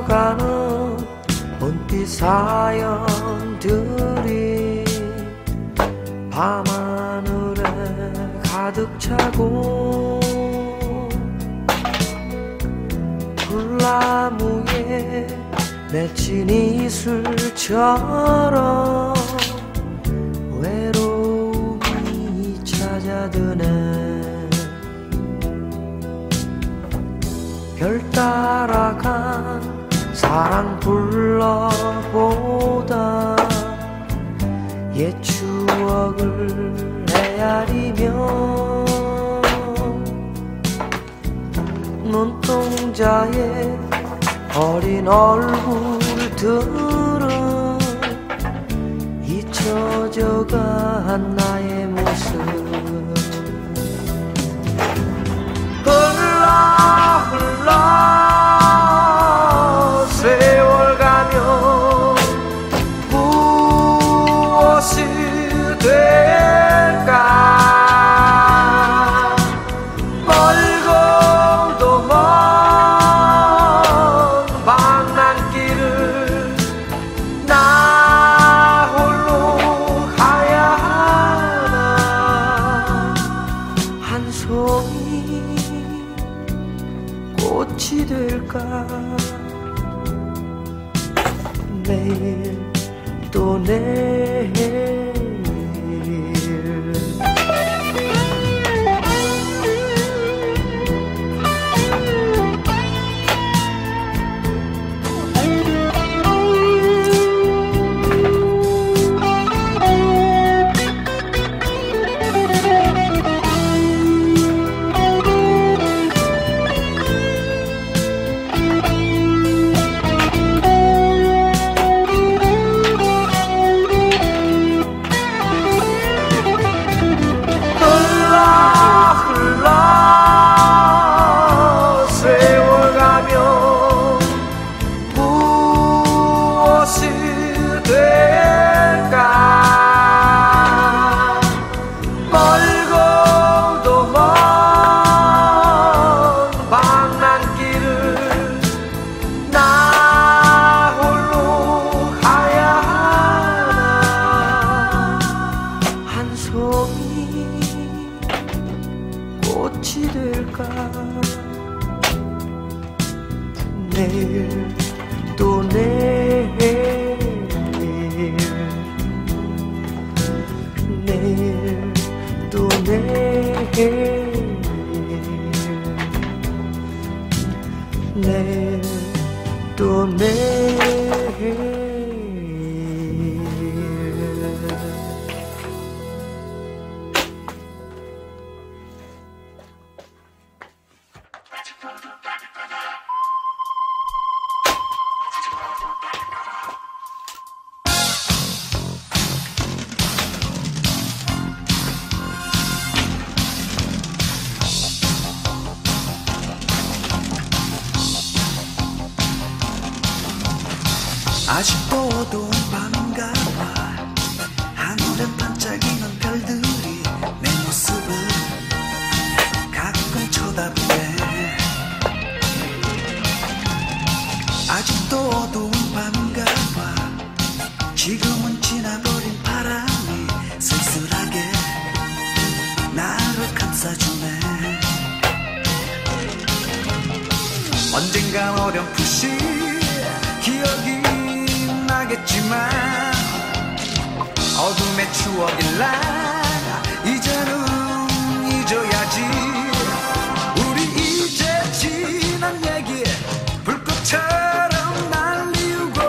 스쳐가는 은빛 사연들이 밤하늘에 가득 차고 불나무에 맺힌 이슬처럼 외로움이 찾아드네. 별 따라간 사랑 불러보다 옛 추억을 헤아리며 눈동자에 어린 얼굴들은 잊혀져간 나의 모습. 흘러 흘러 세월 가면 무엇이 될까. 멀고도 먼 방랑길을 나 홀로 가야 하나. 한 송이 꽃이 될까. 내일 또 내일 꽃이 될까. 내일 또 내일 내일 또 내일 내일 또 내일. 아직도 어두운 밤과 하늘엔 반짝이는 별들이 내 모습을 가끔 쳐다보네. 아직도 어두운 밤과 지금은 지나버린 바람이 쓸쓸하게 나를 감싸주네. 언젠간 어렴풋이 기억이 나겠지만 어둠의 추억일라 이제는 잊어야지. 우리 이제 지난 얘기 불꽃처럼 날리우고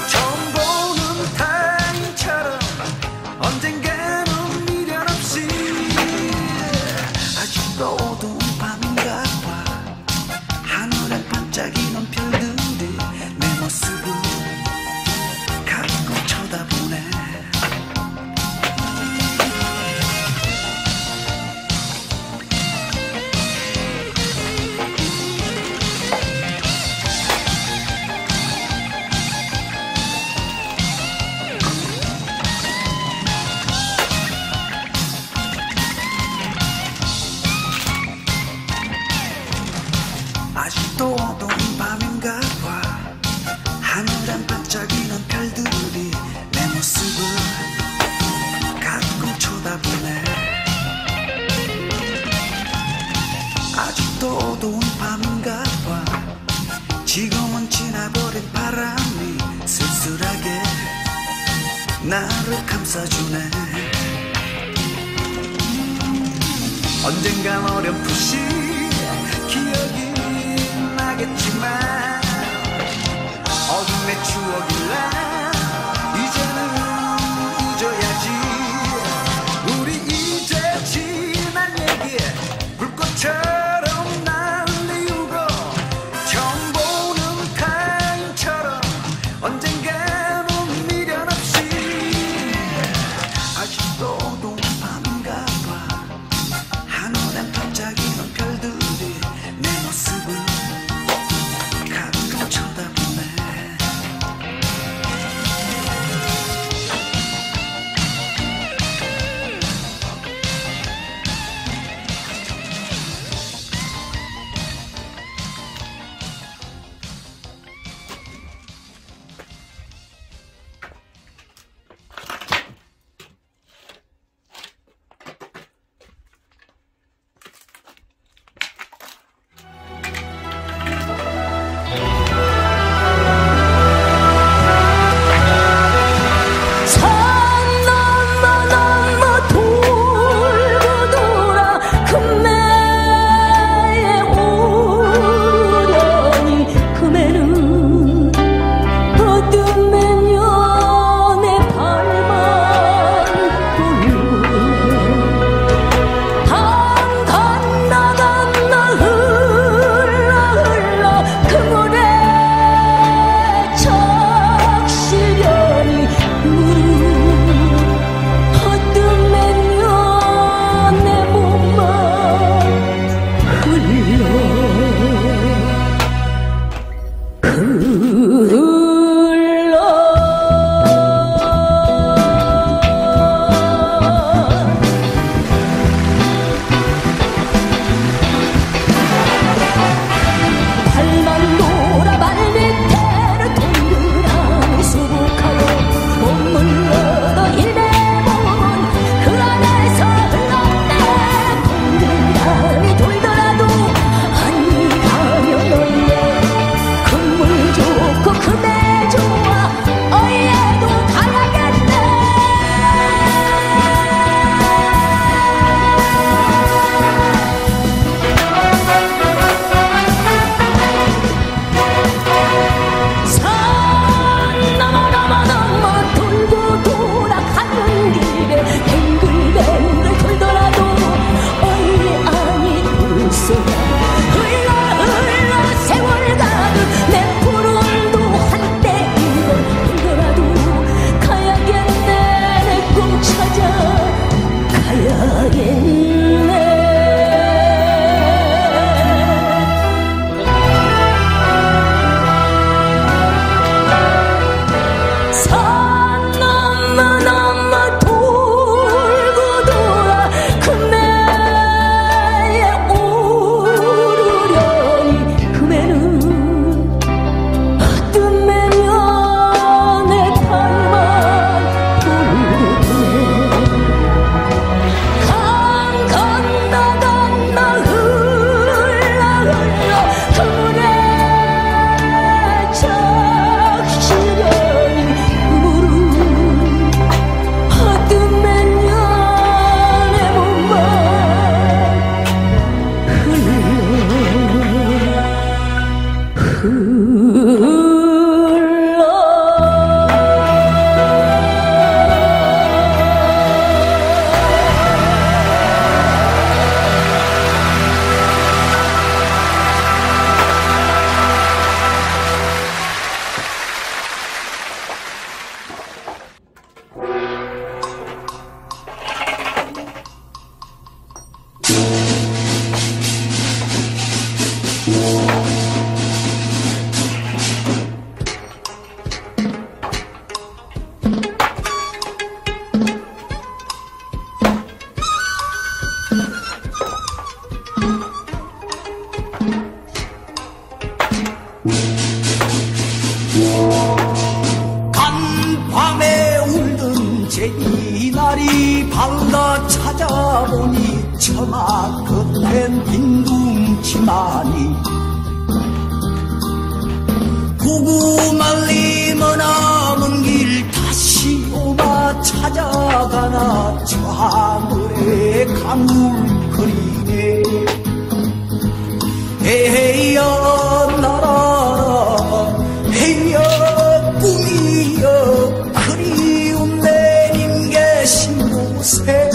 처음 보는 타인처럼 언젠가는 미련 없이. 아직도 어두운 밤과 하늘엔 반짝이는 별들이 내 모습을 가끔 쳐다보네. 아직도 어두운 밤인가 봐. 바람이 쓸쓸하게 나를 감싸주네. 언젠간 어렴풋이 기억이 나겠지만 어둠의 추억일라 이제는 잊어야지. 우리 이제 지난 얘기 불꽃처럼 날리우고 처음 보는 타인처럼 언젠가는 미련 없이 아직도 어두운 밤인가 봐. 하늘엔 반짝이는 별들이 내 모습을 가끔 쳐다보네. 이날이 발라 찾아보니 처마 끝엔 빈둥치마니 구구말 하늘에 가물거리네. 헤이여 나라 헤이여 꿈이여 그리운 내님 계신 곳에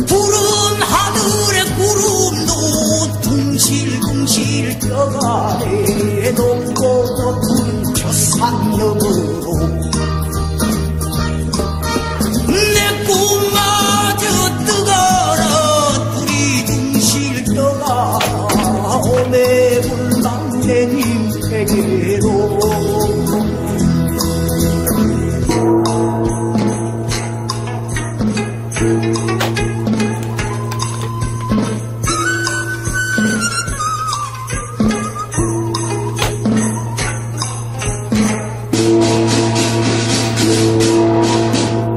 푸른 하늘의 구름도 둥실둥실 떠가네. 높고 높은 저 산 너머로 내 꿈마저 뜨거라. 둘이 둥실 떠가라. 오매불망 내님 댁에로.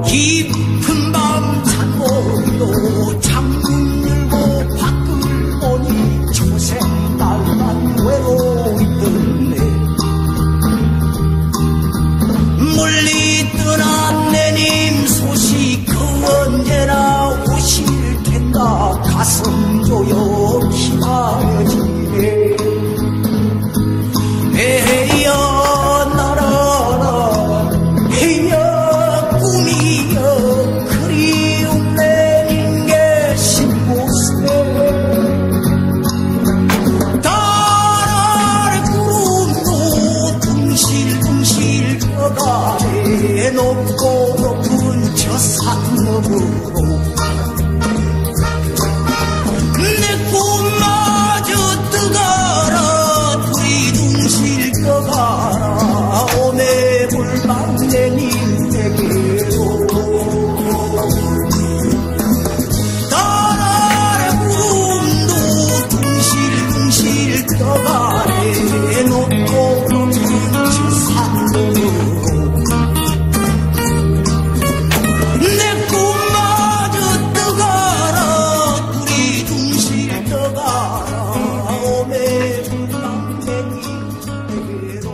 깊은 밤 산모도 창문 열고 밖을 보니 초생 날만 외로웠던데. 멀리 떠난 내님 소식 그 언제나 오실 텐가 가슴 조여 기다려지네. 에헤여 나라라 헤여 꿈이여 그리운 내님 계신 곳에 달아래 구름도 둥실둥실 떠가네. 높고 높은 저 산 너머로 내 꿈마저 뜨거라. 둘이 둥실 떠가라. 오매불망 내님 댁에로. 달아래 구름도 둥실둥실 떠가네. 높고 높은 저 산 너머로 내 꿈마저 떠가라. 둘이 둥실 떠가라. 오매불망 내님 댁에로.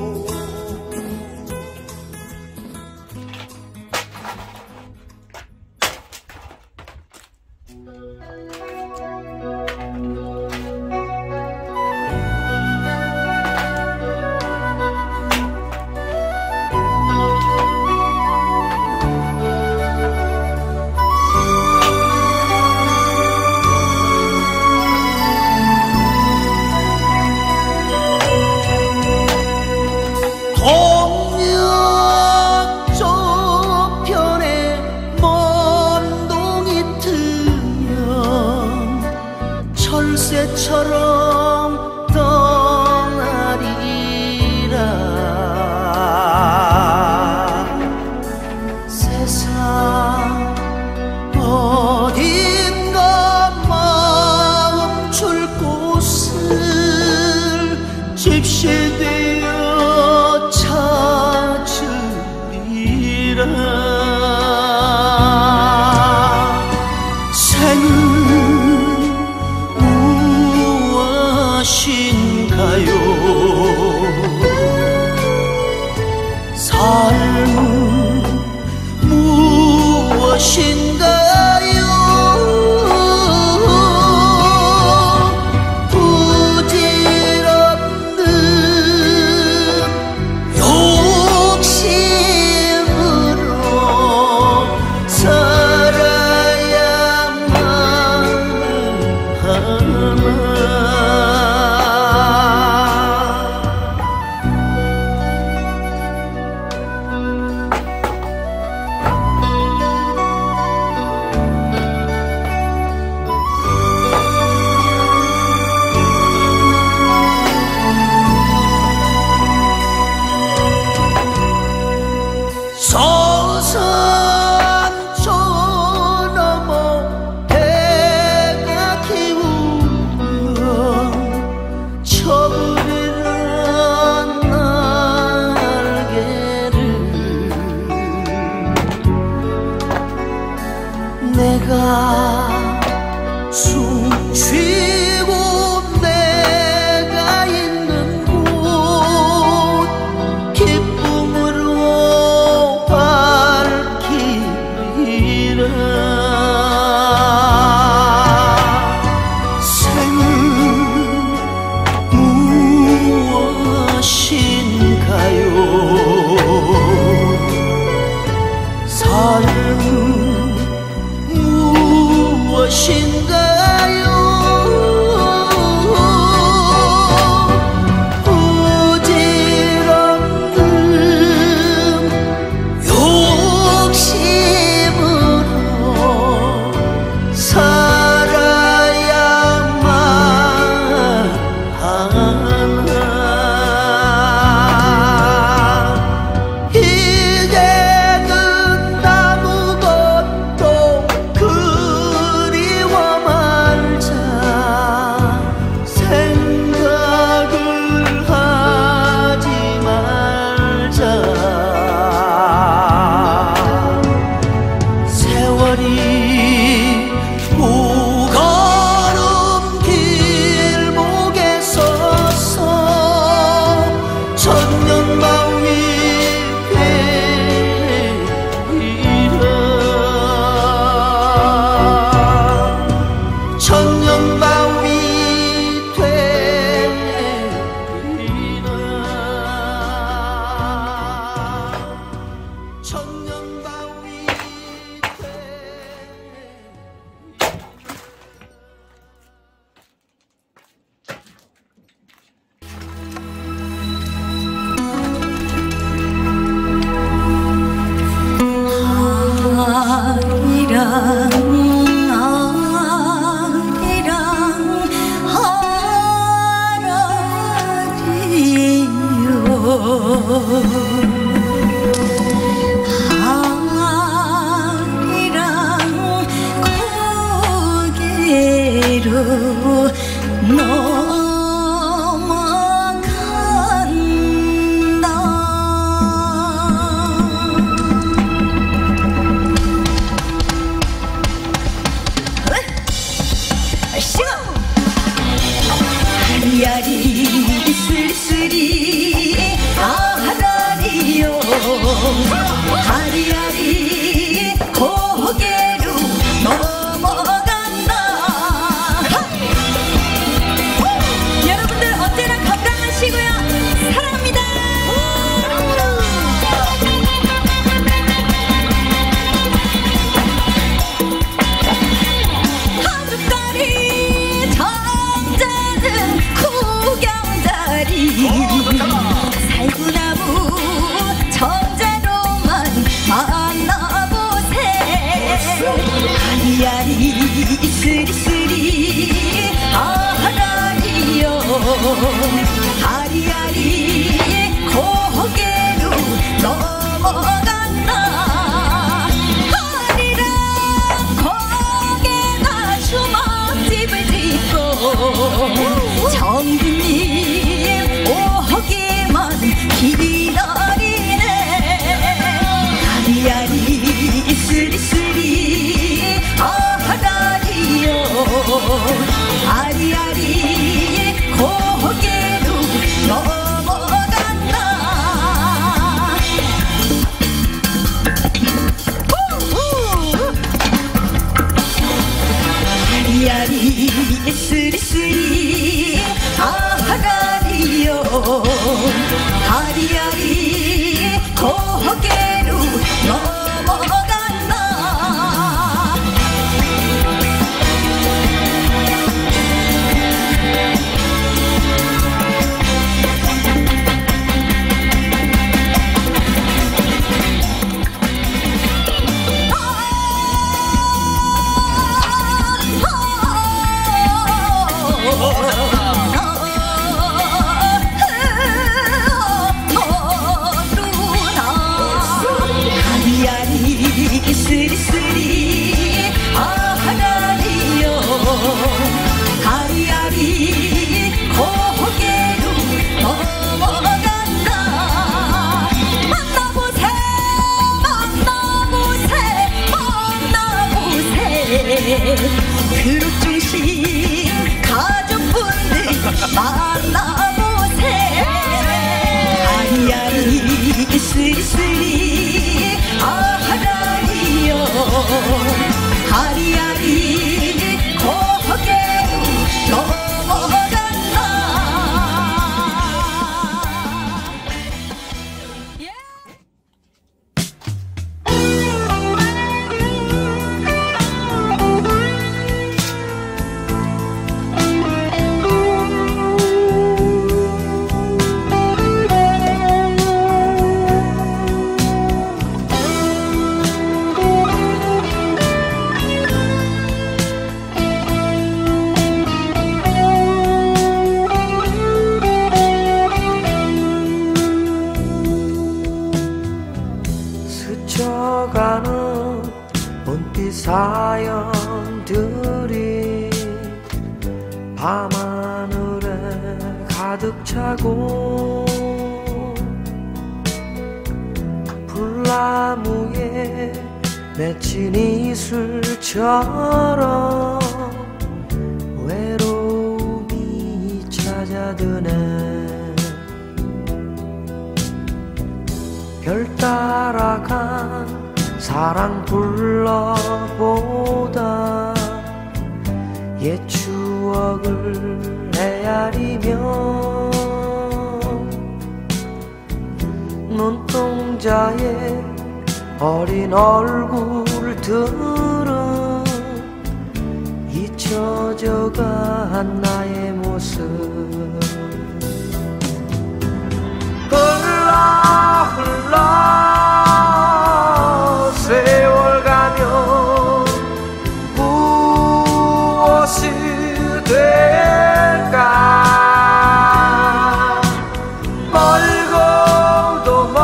동력 저편에 먼 동이 트면 철새처럼 떠나리라. 세상 어딘가 멈출 곳을 집시되어 찾으리라. 생은 무엇인가요? 삶은 무엇인가요? 부질없는 하리하리 가득 차고 불나무에 맺힌 이슬처럼 외로움이 찾아드네. 별 따라간 사랑 불러보다 옛 추억을 헤아리며 눈동자에 어린 얼굴들은 잊혀져간 나의 모습. 흘러 흘러 세월 가면 무엇이 될까. 멀고도 먼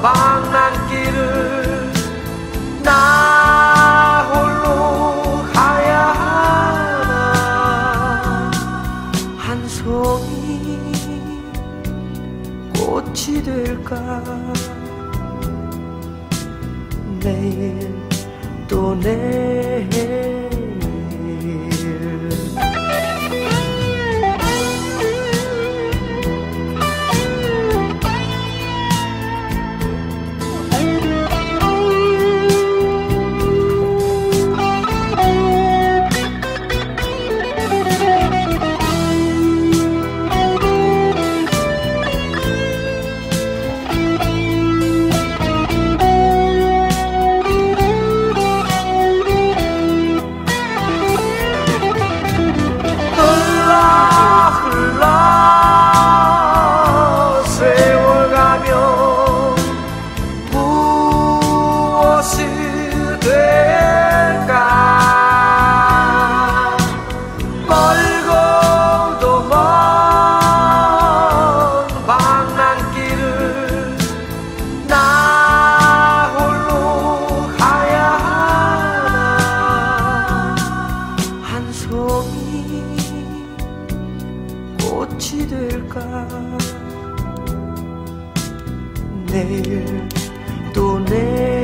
방랑길을 나 홀로 가야 하나. 한 송이 꽃이 될까. 내일 또 내일 꽃이 될까. 내일 또 내일